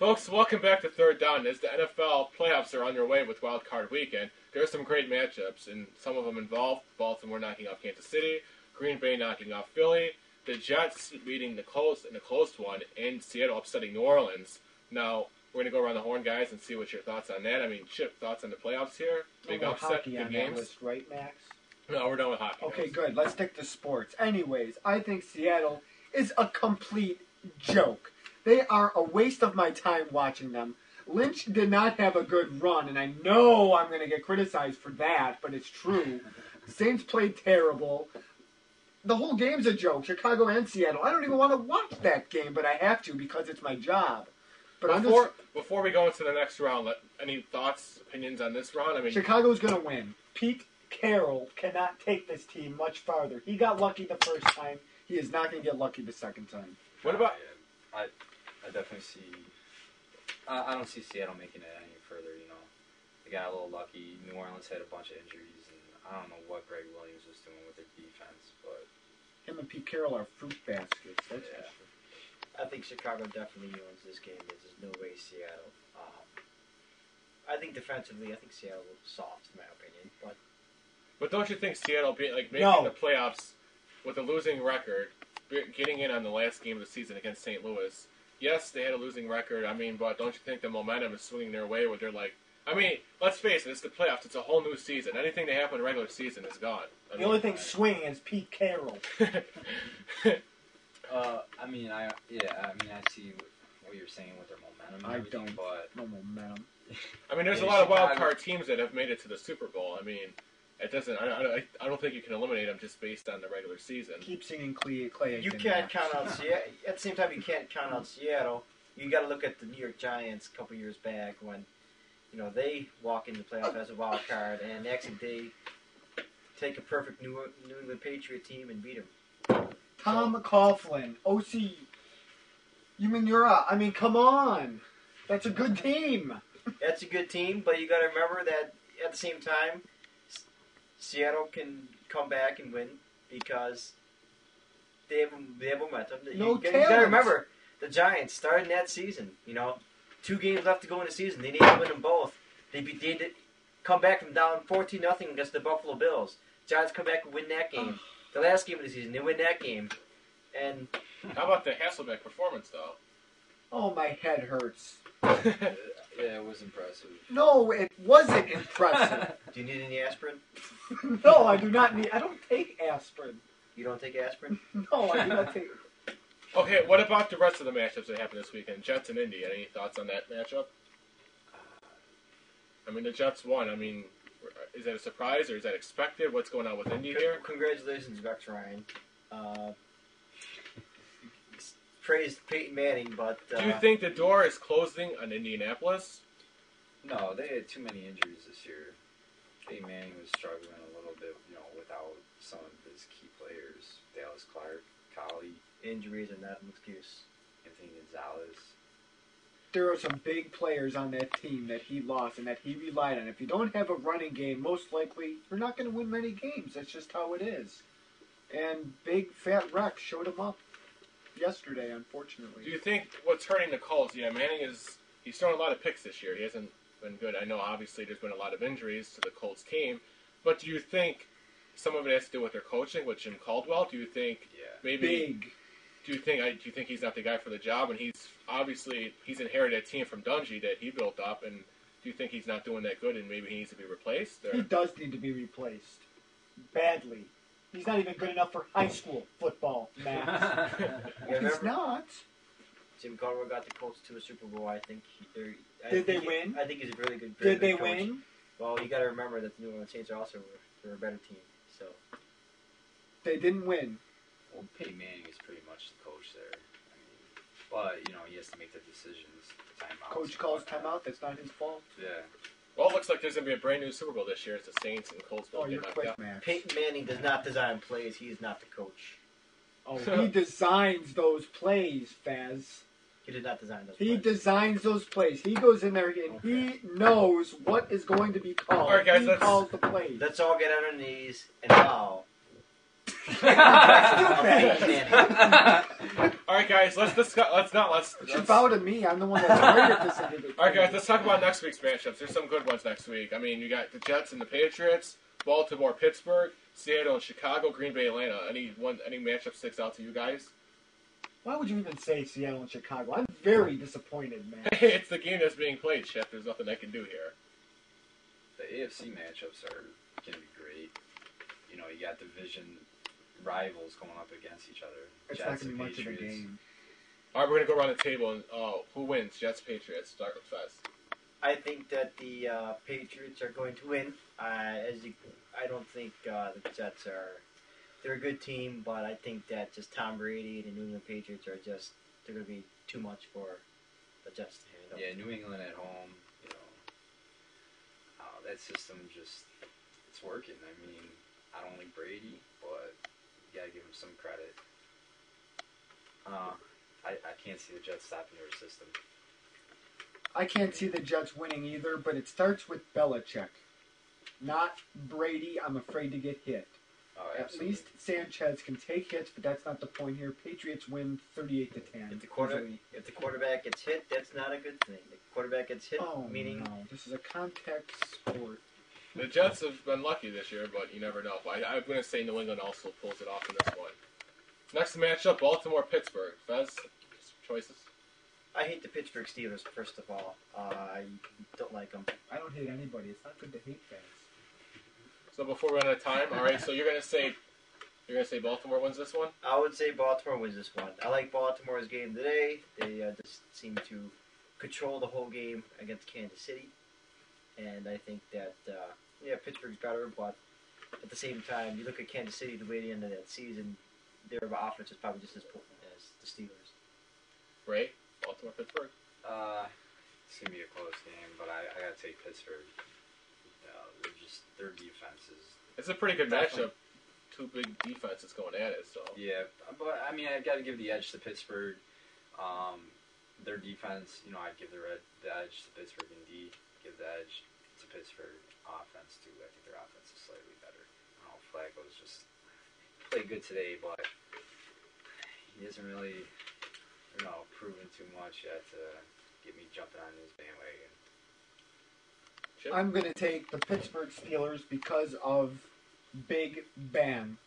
Folks, welcome back to Third Down. As the NFL playoffs are underway with Wild Card Weekend, there are some great matchups, and some of them involve Baltimore knocking off Kansas City, Green Bay knocking off Philly, the Jets beating the close one, and Seattle upsetting New Orleans. Now, we're going to go around the horn, guys, and see what your thoughts on that. I mean, Chip, thoughts on the playoffs here? Big upset, hockey good on games? That list, right, Max? No, we're done with hockey. Okay, guys. good. Let's stick to sports. Anyways, I think Seattle is a complete joke. They are a waste of my time watching them. Lynch did not have a good run, and I know I'm going to get criticized for that, but it's true. Saints played terrible. The whole game's a joke, Chicago and Seattle. I don't even want to watch that game, but I have to because it's my job. But Before we go into the next round, any thoughts, opinions on this round? I mean, Chicago's going to win. Pete Carroll cannot take this team much farther. He got lucky the first time. He is not going to get lucky the second time. What about... I definitely see... I don't see Seattle making it any further, you know. They got a little lucky. New Orleans had a bunch of injuries, and I don't know what Greg Williams was doing with their defense, but... Him and Pete Carroll are fruit baskets. That's for sure. I think Chicago definitely wins this game. There's no way Seattle. I think defensively, I think Seattle was soft, in my opinion. But don't you think Seattle making the playoffs with a losing record, getting in on the last game of the season against St. Louis? Yes, they had a losing record. I mean, but don't you think the momentum is swinging their way? Where they're like, I mean, let's face it, it's the playoffs. It's a whole new season. Anything that happened in the regular season is gone. The only thing swinging is Pete Carroll. I see what you're saying with their momentum. And everything, but no momentum. I mean, there's a lot of wild card teams that have made it to the Super Bowl. I mean, it doesn't. I don't think you can eliminate them just based on the regular season. Keep singing Clay. You can't count out Seattle. At the same time, you can't count out Seattle. You got to look at the New York Giants a couple years back when, they walk into the playoff as a wild card, and actually they take a perfect New England Patriot team and beat them. Tom Coughlin, OC. Come on. That's a good team. That's a good team, but you got to remember that at the same time, Seattle can come back and win because they have momentum. You got to remember, the Giants started that season. 2 games left to go in the season. They need to win them both. They did come back from down 14-0 against the Buffalo Bills. Giants come back and win that game. The last game of the season, they win that game. And how about the Hasselbeck performance, though? Oh, my head hurts. Yeah, it was impressive. No, it wasn't impressive. Do you need any aspirin? No, I do not need. I don't take aspirin. You don't take aspirin? No, I do not take. Okay, what about the rest of the matchups that happened this weekend? Jets and Indy. Any thoughts on that matchup? I mean, the Jets won. I mean, is that a surprise or is that expected? What's going on with Indy here? Congratulations, Rex Ryan. Praised Peyton Manning, but... Do you think the door is closing on Indianapolis? No, they had too many injuries this year. Peyton Manning was struggling a little bit, without some of his key players. Dallas Clark, Collie. Injuries are not an excuse. Anthony Gonzalez. There are some big players on that team that he lost and that he relied on. If you don't have a running game, most likely you're not going to win many games. That's just how it is. And big fat Rex showed him up yesterday, unfortunately. Do you think what's hurting the Colts? Yeah, Manning he's thrown a lot of picks this year. He hasn't been good. I know obviously there's been a lot of injuries to the Colts team, but do you think some of it has to do with their coaching with Jim Caldwell? Do you think maybe big? Do you think he's not the guy for the job? And he's inherited a team from Dungy that he built up, and do you think he's not doing that good and maybe he needs to be replaced? Or? He does need to be replaced badly. He's not even good enough for high school football, Max. He's not. Jim Caldwell got the Colts to a Super Bowl. I think. Did they win? I think he's a really good. Did they coach. win? Well, you got to remember that the New Orleans Saints are also a better team. So they didn't win. Well, Peyton Manning is pretty much the coach there. But he has to make the decisions. Timeouts. Coach calls timeout. That's not his fault. Yeah. Well, it looks like there's going to be a brand new Super Bowl this year. It's the Saints and Colts. Oh, you're quick, Max. Peyton Manning does not design plays. He is not the coach. Oh, he designs those plays, Faz. He did not design those plays. He designs those plays. He goes in there and he knows what is going to be called. All right, guys, he calls the plays. Let's all get on our knees and bow. Stupid. All right, guys, let's discuss. Let's. You should bow to me. I'm the one that's great at this. All right, guys, let's talk about next week's matchups. There's some good ones next week. I mean, you got the Jets and the Patriots, Baltimore, Pittsburgh, Seattle and Chicago, Green Bay, Atlanta. Any matchup sticks out to you guys? Why would you even say Seattle and Chicago? I'm very disappointed, man. Hey, it's the game that's being played, Chef. There's nothing I can do here. The AFC matchups are going to be great. You know, you got division rivals going up against each other. It's Jets not going to and be much of a Patriots. game. All right, we're going to go around the table and who wins? Jets, Patriots. Start with Fez. I think that the Patriots are going to win. I don't think the Jets are. They're a good team, but I think that just Tom Brady and the New England Patriots are just they're going to be too much for the Jets to handle. Yeah, New England at home, you know, that system just it's working. I mean, I don't like Brady, but you got to give him some credit. I can't see the Jets stopping their system. I can't see the Jets winning either, but it starts with Belichick. Not Brady, I'm afraid to get hit. Oh, At least Sanchez can take hits, but that's not the point here. Patriots win 38 to 10. If the quarterback gets hit, that's not a good thing. The quarterback gets hit, meaning no, this is a contact sport. The Jets have been lucky this year, but you never know. I'm going to say New England also pulls it off in this one. Next matchup, Baltimore-Pittsburgh. Fez, choices? I hate the Pittsburgh Steelers. First of all, I don't like them. I don't hate anybody. It's not good to hate fans. So before we run out of time, all right. So you're gonna say Baltimore wins this one? I would say Baltimore wins this one. I like Baltimore's game today. They just seem to control the whole game against Kansas City, and I think that Pittsburgh's better. But at the same time, you look at Kansas City the way they ended that season, their offense is probably just as potent as the Steelers. Ray, Baltimore-Pittsburgh. It's gonna be a close game, but I gotta take Pittsburgh. Their defense is. It's a pretty good matchup. Two big defenses going at it. So Yeah, but I mean, I gotta give the edge to Pittsburgh. Their defense, you know, I'd give the edge to Pittsburgh and give the edge to Pittsburgh offense too. I think their offense is slightly better. I don't know, Flacco's just played good today, but he hasn't really, proven too much yet to get me jumping on his bandwagon. Chip? I'm going to take the Pittsburgh Steelers because of Big Ben.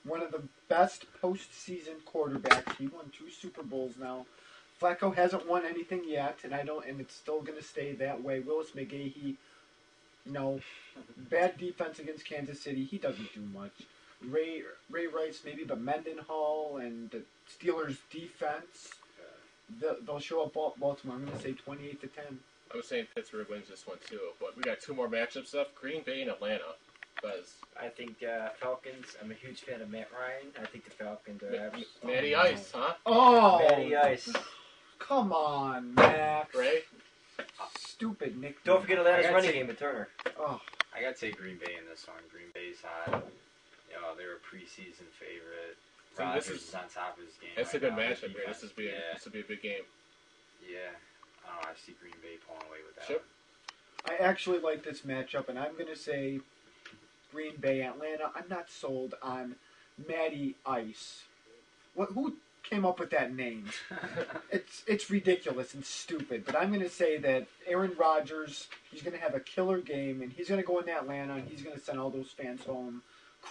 One of the best postseason quarterbacks. He won 2 Super Bowls now. Flacco hasn't won anything yet, and it's still going to stay that way. Willis McGahee, bad defense against Kansas City. He doesn't do much. Ray Rice maybe, but Mendenhall and the Steelers defense, they'll show up Baltimore. I'm going to say 28 to 10. I was saying Pittsburgh wins this one too, but we got 2 more matchups left: Green Bay and Atlanta. Fez. I think Falcons. I'm a huge fan of Matt Ryan. I think the Falcons are Matty Ice, huh? Oh, Matty Ice. Come on, Max. Ray. Stupid Nick. Don't forget Atlanta's running game with Turner. Oh, I gotta take Green Bay in this one. Green Bay's hot. They're a preseason favorite. So Rodgers this is on top of his game. It's right a good now. matchup here. This would be a big game. Yeah. I see Green Bay pulling away with that. Chip? I actually like this matchup, and I'm going to say Green Bay, Atlanta. I'm not sold on Matty Ice. Who came up with that name? It's ridiculous and stupid, but I'm going to say that Aaron Rodgers, he's going to have a killer game, and he's going to go into Atlanta, and he's going to send all those fans home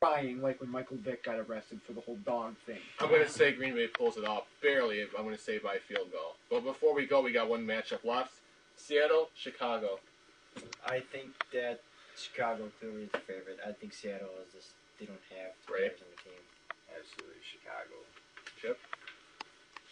crying like when Michael Vick got arrested for the whole dog thing. I'm going to say Green Bay pulls it off, barely. I'm going to say by field goal. But before we go, we got one matchup left. Seattle, Chicago. I think that Chicago clearly is the favorite. I think Seattle is just, they don't have players on the team. Absolutely, Chicago. Chip?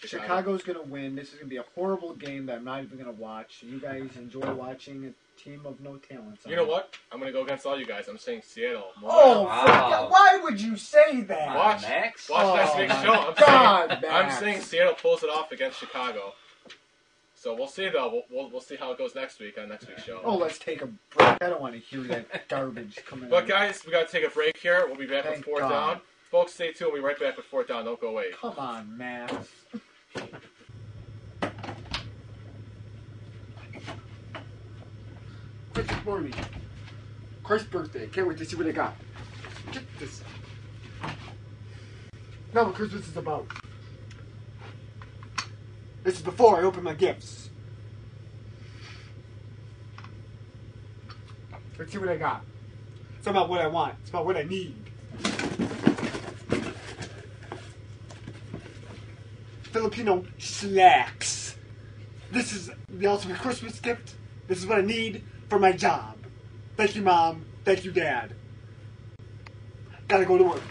Chicago's going to win. This is going to be a horrible game that I'm not even going to watch. You guys enjoy watching a team of no talents. You know what? I'm going to go against all you guys. I'm saying Seattle. Oh, Wow. why would you say that? Watch. Max? Watch next week's show. I'm saying Seattle pulls it off against Chicago. So we'll see, though. We'll see how it goes next week on next week's show. Oh, let's take a break. I don't want to hear that garbage coming But out. guys, we got to take a break here. We'll be back Thank with 4th God. down. Folks, stay tuned. We'll be right back with 4th down. Don't go away. Come on, Max. Christmas for me. Christ's birthday. Can't wait to see what I got. Get this. Now what Christmas is about. before I open my gifts. Let's see what I got. It's about what I want. It's about what I need. Filipino slacks. This is the ultimate Christmas gift. This is what I need for my job. Thank you, Mom. Thank you, Dad. Gotta go to work.